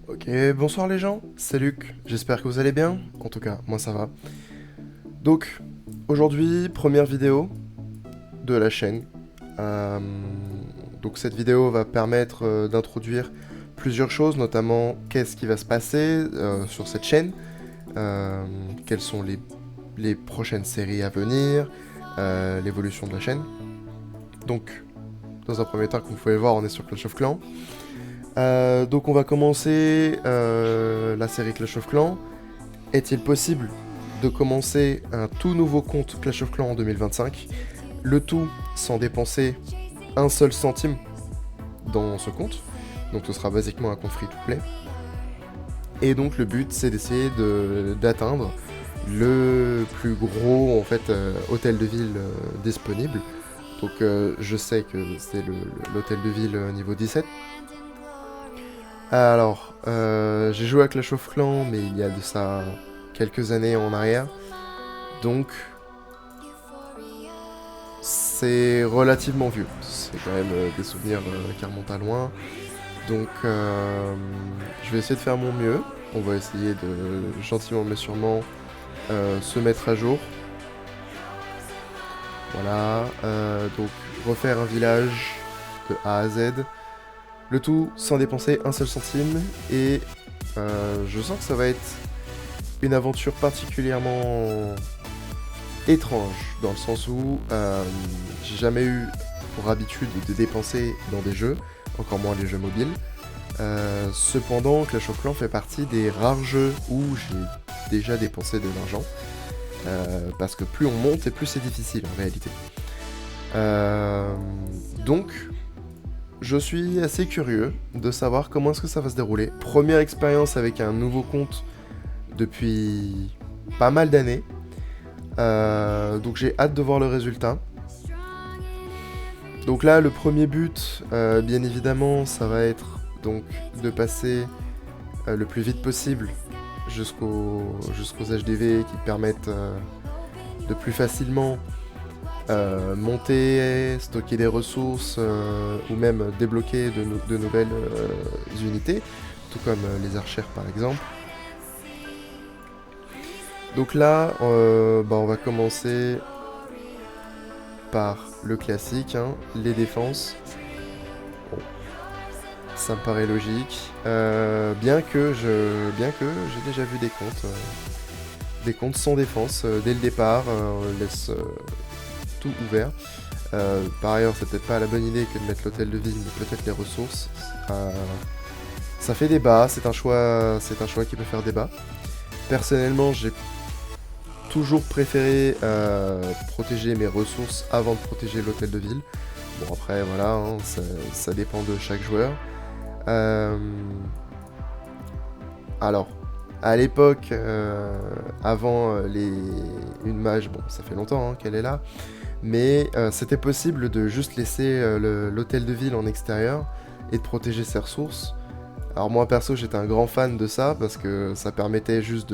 Ok, bonsoir les gens, c'est Luc, j'espère que vous allez bien, en tout cas, moi ça va. Donc, aujourd'hui, première vidéo de la chaîne. Euh, donc cette vidéo va permettre d'introduire plusieurs choses, notamment qu'est-ce qui va se passer sur cette chaîne, quelles sont les prochaines séries à venir, l'évolution de la chaîne. Donc, dans un premier temps, comme vous pouvez le voir, on est sur Clash of Clans. Donc on va commencer la série Clash of Clans. Est-il possible de commencer un tout nouveau compte Clash of Clans en 2025, le tout sans dépenser un seul centime dans ce compte? Donc ce sera basiquement un compte free-to-play. Et donc le but c'est d'essayer d'atteindre le plus gros en fait hôtel de ville disponible. Donc je sais que c'est l'hôtel de ville niveau 17. Alors, j'ai joué à Clash of Clans, mais il y a de ça quelques années en arrière. Donc, c'est relativement vieux. C'est quand même des souvenirs qui remontent à loin. Donc, je vais essayer de faire mon mieux. On va essayer de gentiment mais sûrement se mettre à jour. Voilà. Donc, refaire un village de A à Z. Le tout sans dépenser un seul centime. Et je sens que ça va être une aventure particulièrement étrange, dans le sens où j'ai jamais eu pour habitude de dépenser dans des jeux, encore moins les jeux mobiles. Cependant, Clash of Clans fait partie des rares jeux où j'ai déjà dépensé de l'argent, parce que plus on monte et plus c'est difficile en réalité. Donc, je suis assez curieux de savoir comment est-ce que ça va se dérouler. Première expérience avec un nouveau compte depuis pas mal d'années. Donc j'ai hâte de voir le résultat. Donc là, le premier but, bien évidemment, ça va être donc de passer le plus vite possible jusqu'aux HDV qui permettent de plus facilement monter, stocker des ressources ou même débloquer de nouvelles unités, tout comme les archères par exemple. Donc là, on va commencer par le classique, hein, les défenses. Bon, ça me paraît logique. Bien que j'ai déjà vu des comptes sans défense dès le départ, on laisse tout ouvert. Par ailleurs, c'est peut-être pas la bonne idée que de mettre l'hôtel de ville, mais peut-être les ressources. Ça fait débat, c'est un choix qui peut faire débat. Personnellement, j'ai toujours préféré protéger mes ressources avant de protéger l'hôtel de ville. Bon après voilà, hein, ça dépend de chaque joueur. Alors, à l'époque, avant une mage, bon ça fait longtemps hein, qu'elle est là, mais c'était possible de juste laisser l'hôtel de ville en extérieur et de protéger ses ressources. Alors moi perso j'étais un grand fan de ça parce que ça permettait juste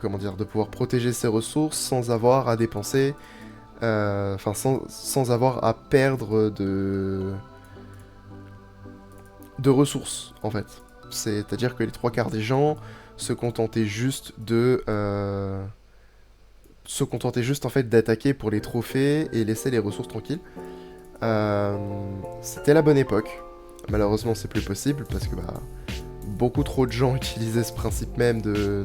comment dire, de pouvoir protéger ses ressources sans avoir à dépenser, enfin sans avoir à perdre de ressources en fait. C'est-à-dire que les trois quarts des gens se contentaient juste en fait d'attaquer pour les trophées et laisser les ressources tranquilles. C'était la bonne époque. Malheureusement c'est plus possible parce que beaucoup trop de gens utilisaient ce principe même de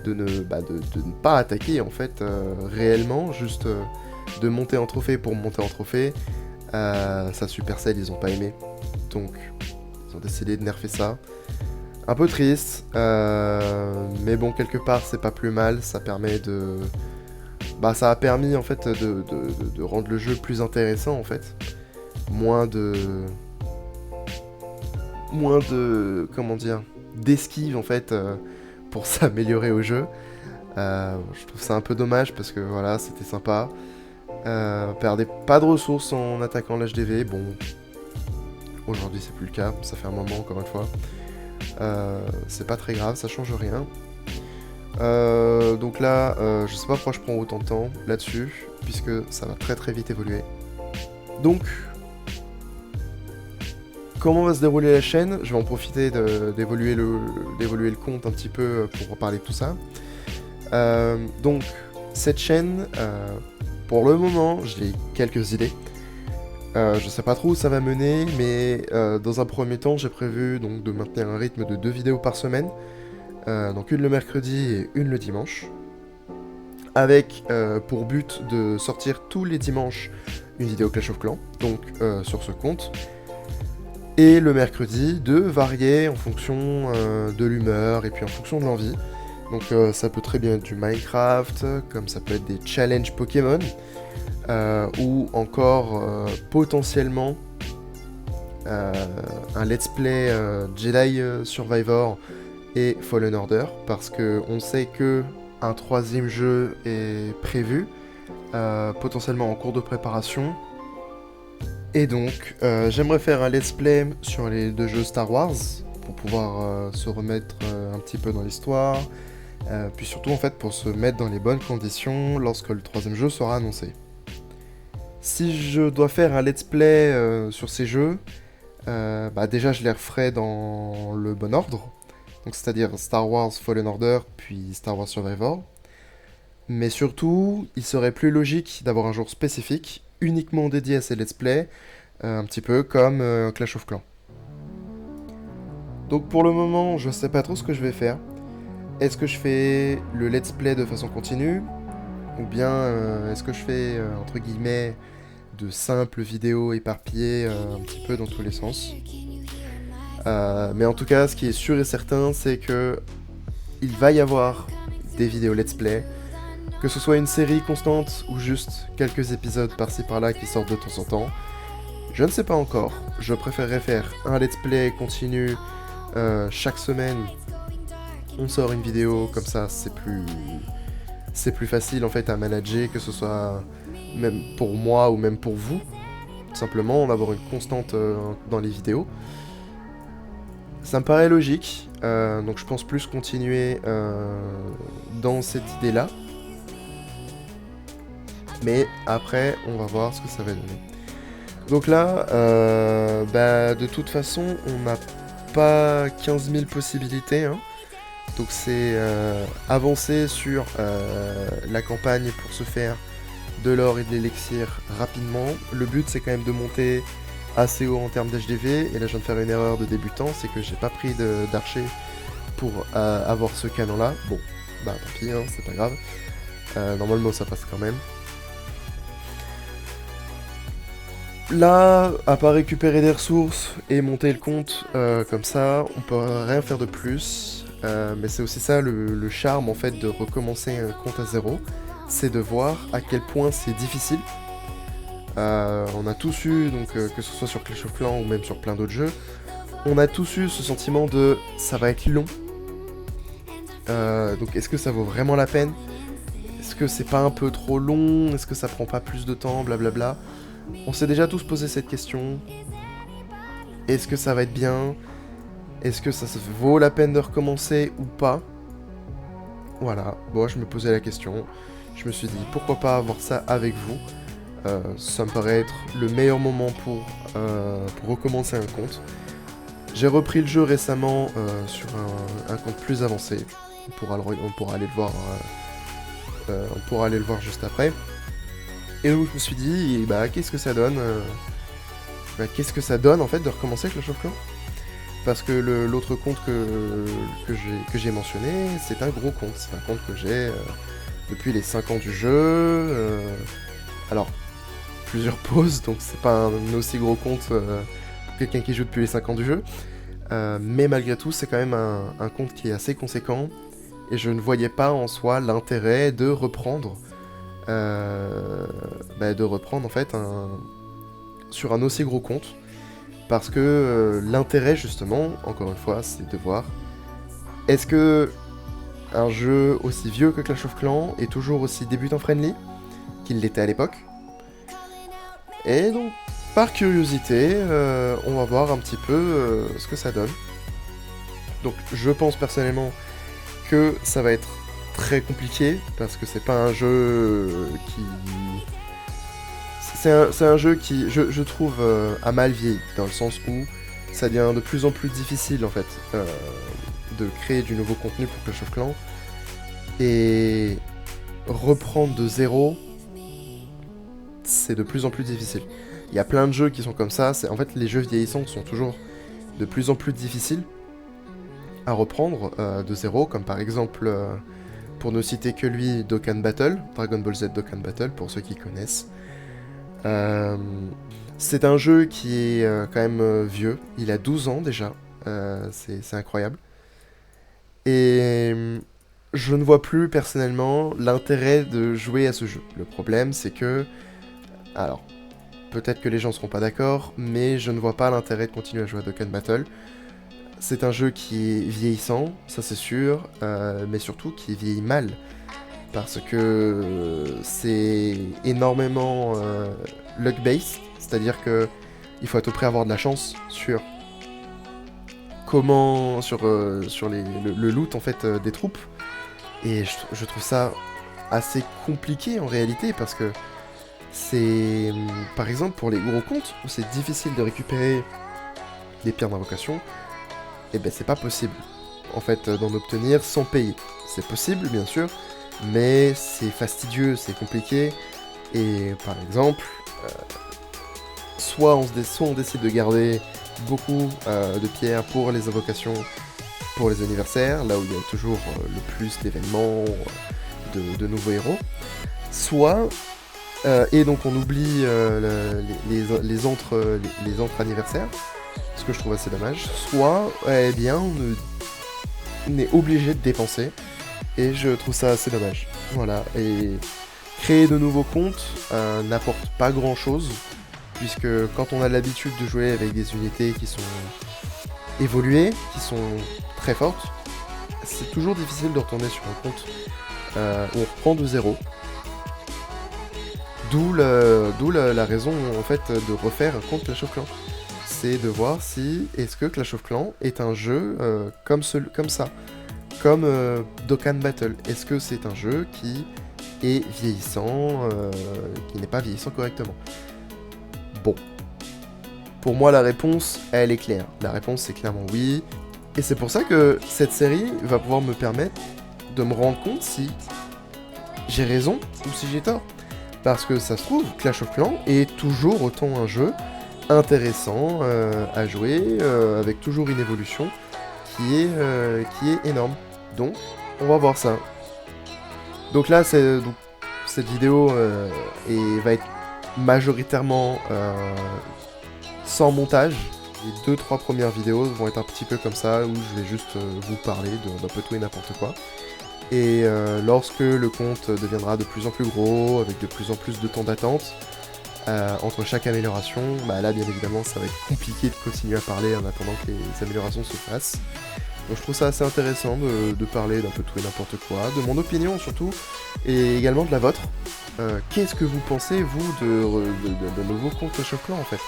ne pas attaquer en fait réellement, juste de monter en trophée pour monter en trophée. Ça Supercell ils ont pas aimé, donc ils ont décidé de nerfer ça. Un peu triste, mais bon quelque part c'est pas plus mal, ça permet de... ça a permis en fait de rendre le jeu plus intéressant en fait. Moins de... comment dire, d'esquive en fait pour s'améliorer au jeu. Je trouve ça un peu dommage parce que voilà, c'était sympa. Perdez pas de ressources en attaquant l'HDV. Bon, aujourd'hui c'est plus le cas, ça fait un moment encore une fois. C'est pas très grave, ça change rien. Donc là, je sais pas pourquoi je prends autant de temps là-dessus, puisque ça va très très vite évoluer. Donc, comment va se dérouler la chaîne? Je vais en profiter d'évoluer le compte un petit peu pour reparler de tout ça. Donc, cette chaîne, pour le moment, j'ai quelques idées. Je sais pas trop où ça va mener, mais dans un premier temps, j'ai prévu donc, de maintenir un rythme de 2 vidéos par semaine. Donc une le mercredi et une le dimanche. Avec pour but de sortir tous les dimanches une vidéo Clash of Clans, donc sur ce compte. Et le mercredi, de varier en fonction de l'humeur et puis en fonction de l'envie. Donc ça peut très bien être du Minecraft, comme ça peut être des challenges Pokémon, ou encore potentiellement un let's play Jedi Survivor et Fallen Order, parce que on sait que un 3e jeu est prévu, potentiellement en cours de préparation. Et donc, j'aimerais faire un let's play sur les 2 jeux Star Wars, pour pouvoir se remettre un petit peu dans l'histoire, puis surtout en fait pour se mettre dans les bonnes conditions lorsque le 3e jeu sera annoncé. Si je dois faire un let's play sur ces jeux, déjà je les referai dans le bon ordre, donc c'est-à-dire Star Wars Fallen Order, puis Star Wars Survivor. Mais surtout, il serait plus logique d'avoir un jour spécifique, uniquement dédié à ces let's play, un petit peu comme Clash of Clans. Donc pour le moment, je sais pas trop ce que je vais faire. Est-ce que je fais le let's play de façon continue, ou bien est-ce que je fais, entre guillemets, de simples vidéos éparpillées un petit peu dans tous les sens. Mais en tout cas, ce qui est sûr et certain, c'est que il va y avoir des vidéos let's play, que ce soit une série constante ou juste quelques épisodes par-ci par-là qui sortent de temps en temps. Je ne sais pas encore, je préférerais faire un let's play continu chaque semaine. On sort une vidéo, comme ça c'est plus facile en fait à manager, que ce soit même pour moi ou même pour vous. Tout simplement, d'avoir une constante dans les vidéos. Ça me paraît logique, donc je pense plus continuer dans cette idée-là. Mais après, on va voir ce que ça va donner. Donc là, de toute façon, on n'a pas 15 000 possibilités. Hein. Donc c'est avancer sur la campagne pour se faire de l'or et de l'élixir rapidement. Le but, c'est quand même de monter assez haut en termes d'HDV. Et là, je viens de faire une erreur de débutant, c'est que j'ai pas pris d'archer pour avoir ce canon-là. Bon, bah tant pis, hein, c'est pas grave. Normalement, ça passe quand même. Là, à part récupérer des ressources et monter le compte comme ça, on peut rien faire de plus. Mais c'est aussi ça le charme en fait de recommencer un compte à zéro, c'est de voir à quel point c'est difficile. On a tous eu, donc que ce soit sur Clash of Clans ou même sur plein d'autres jeux, on a tous eu ce sentiment de ça va être long. Donc est-ce que ça vaut vraiment la peine? Est-ce que c'est pas un peu trop long? Est-ce que ça prend pas plus de temps? Blablabla. On s'est déjà tous posé cette question. Est-ce que ça va être bien? Est-ce que ça vaut la peine de recommencer ou pas? Voilà, bon, je me posais la question. Je me suis dit, pourquoi pas avoir ça avec vous? Ça me paraît être le meilleur moment pour recommencer un compte. J'ai repris le jeu récemment sur un compte plus avancé. On pourra aller le voir, on pourra aller le voir juste après. Et donc je me suis dit, qu'est-ce que ça donne qu'est-ce que ça donne en fait de recommencer Clash of Clans? Parce que l'autre compte que j'ai mentionné, c'est un gros compte. C'est un compte que j'ai depuis les 5 ans du jeu. Alors, plusieurs pauses, donc c'est pas un aussi gros compte pour quelqu'un qui joue depuis les 5 ans du jeu. Mais malgré tout, c'est quand même un compte qui est assez conséquent. Et je ne voyais pas en soi l'intérêt de reprendre en fait sur un aussi gros compte, parce que l'intérêt justement, encore une fois, c'est de voir est-ce que un jeu aussi vieux que Clash of Clans est toujours aussi débutant friendly qu'il l'était à l'époque. Et donc par curiosité, on va voir un petit peu ce que ça donne. Donc je pense personnellement que ça va être très compliqué, parce que c'est pas un jeu qui... C'est un jeu qui, je trouve, a mal vieilli, dans le sens où ça devient de plus en plus difficile en fait de créer du nouveau contenu pour Clash of Clans. Et reprendre de zéro, c'est de plus en plus difficile. Il y a plein de jeux qui sont comme ça. En fait, les jeux vieillissants sont toujours de plus en plus difficiles à reprendre de zéro, comme par exemple, pour ne citer que lui, Dokkan Battle, Dragon Ball Z Dokkan Battle, pour ceux qui connaissent. C'est un jeu qui est quand même vieux, il a 12 ans déjà, c'est incroyable. Et je ne vois plus personnellement l'intérêt de jouer à ce jeu. Le problème c'est que, alors, peut-être que les gens seront pas d'accord, mais je ne vois pas l'intérêt de continuer à jouer à Dokkan Battle. C'est un jeu qui est vieillissant, ça c'est sûr, mais surtout qui vieillit mal. Parce que c'est énormément luck-based, c'est-à-dire que il faut à tout prix avoir de la chance sur le loot en fait des troupes. Et je trouve ça assez compliqué en réalité, parce que c'est, par exemple, pour les gros comptes, où c'est difficile de récupérer des pierres d'invocation, et ben c'est pas possible, en fait, d'en obtenir sans payer. C'est possible, bien sûr, mais c'est fastidieux, c'est compliqué, et par exemple, soit on décide de garder beaucoup de pierres pour les invocations, pour les anniversaires, là où il y a toujours le plus d'événements, de nouveaux héros, soit... et donc on oublie les entre anniversaires, ce que je trouve assez dommage, soit eh bien on est obligé de dépenser, et je trouve ça assez dommage. Voilà, et créer de nouveaux comptes n'apporte pas grand chose, puisque quand on a l'habitude de jouer avec des unités qui sont évoluées, qui sont très fortes, c'est toujours difficile de retourner sur un compte où on reprend de zéro. D'où la raison en fait de refaire un compte Clash of Clans. C'est de voir si est-ce que Clash of Clans est un jeu comme ça, comme Dokkan Battle. Est-ce que c'est un jeu qui est vieillissant, qui n'est pas vieillissant correctement? Bon. Pour moi la réponse, elle est claire. La réponse c'est clairement oui. Et c'est pour ça que cette série va pouvoir me permettre de me rendre compte si j'ai raison ou si j'ai tort. Parce que ça se trouve, Clash of Clans est toujours autant un jeu intéressant à jouer, avec toujours une évolution qui est énorme. Donc, on va voir ça. Donc là, cette vidéo va être majoritairement sans montage. Les 2-3 premières vidéos vont être un petit peu comme ça, où je vais juste vous parler d'un peu tout et n'importe quoi. Et lorsque le compte deviendra de plus en plus gros, avec de plus en plus de temps d'attente, entre chaque amélioration, bah là bien évidemment ça va être compliqué de continuer à parler en attendant que les améliorations se fassent. Donc je trouve ça assez intéressant de parler d'un peu tout et n'importe quoi, de mon opinion surtout, et également de la vôtre. Qu'est-ce que vous pensez, vous, de nouveaux comptes Clash of Clans en fait?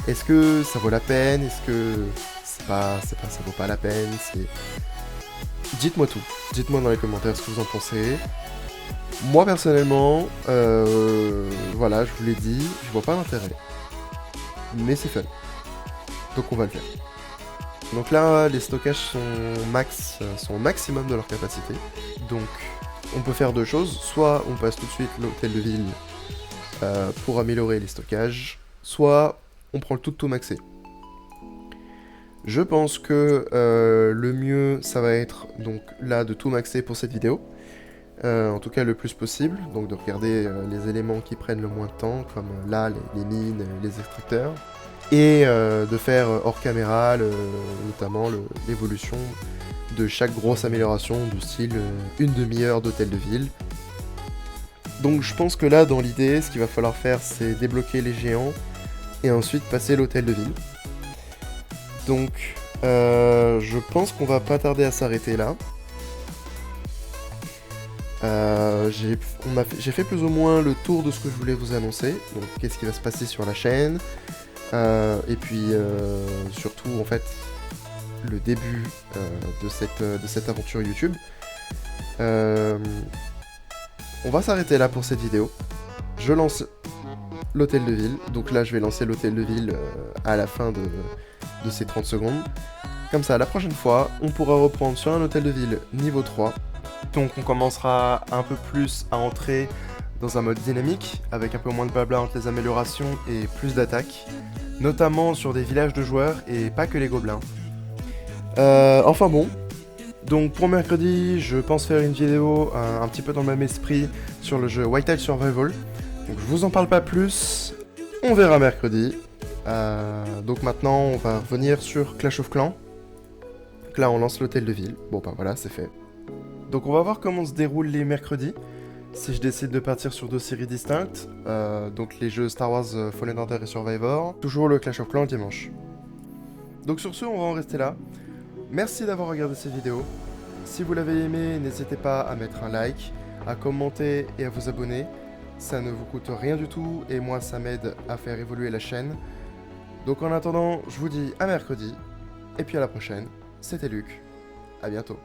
Est-ce que ça vaut la peine? Est-ce que ça vaut pas la peine? Dites-moi tout. Dites-moi dans les commentaires ce que vous en pensez. Moi personnellement, voilà, je vous l'ai dit, je vois pas l'intérêt. Mais c'est fun. Donc on va le faire. Donc là, les stockages sont au maximum de leur capacité. Donc on peut faire deux choses. Soit on passe tout de suite l'hôtel de ville pour améliorer les stockages. Soit on prend le tout maxé. Je pense que le mieux, ça va être donc là de tout maxer pour cette vidéo. En tout cas le plus possible, donc de regarder les éléments qui prennent le moins de temps, comme là les mines, les extracteurs. Et de faire hors caméra, notamment l'évolution de chaque grosse amélioration, du style une demi-heure d'hôtel de ville. Donc je pense que là, dans l'idée, ce qu'il va falloir faire, c'est débloquer les géants, et ensuite passer l'hôtel de ville. Donc, je pense qu'on va pas tarder à s'arrêter là. J'ai fait plus ou moins le tour de ce que je voulais vous annoncer. Donc, qu'est-ce qui va se passer sur la chaîne. Et puis, surtout, en fait, le début de cette aventure YouTube. On va s'arrêter là pour cette vidéo. Je lance l'hôtel de ville. Donc là, je vais lancer l'hôtel de ville à la fin de ces 30 secondes. Comme ça, la prochaine fois, on pourra reprendre sur un hôtel de ville niveau 3. Donc on commencera un peu plus à entrer dans un mode dynamique, avec un peu moins de blabla entre les améliorations et plus d'attaques, notamment sur des villages de joueurs et pas que les gobelins. Enfin bon, donc pour mercredi, je pense faire une vidéo un petit peu dans le même esprit sur le jeu White Tile Survival. Donc je vous en parle pas plus, on verra mercredi. Donc maintenant, on va revenir sur Clash of Clans. Donc là, on lance l'hôtel de ville. Bon bah voilà, c'est fait. Donc on va voir comment se déroulent les mercredis. Si je décide de partir sur 2 séries distinctes, donc les jeux Star Wars Fallen Order et Survivor, toujours le Clash of Clans le dimanche. Donc sur ce, on va en rester là. Merci d'avoir regardé cette vidéo. Si vous l'avez aimé, n'hésitez pas à mettre un like, à commenter et à vous abonner. Ça ne vous coûte rien du tout et moi ça m'aide à faire évoluer la chaîne. Donc en attendant, je vous dis à mercredi et puis à la prochaine. C'était Luc, à bientôt.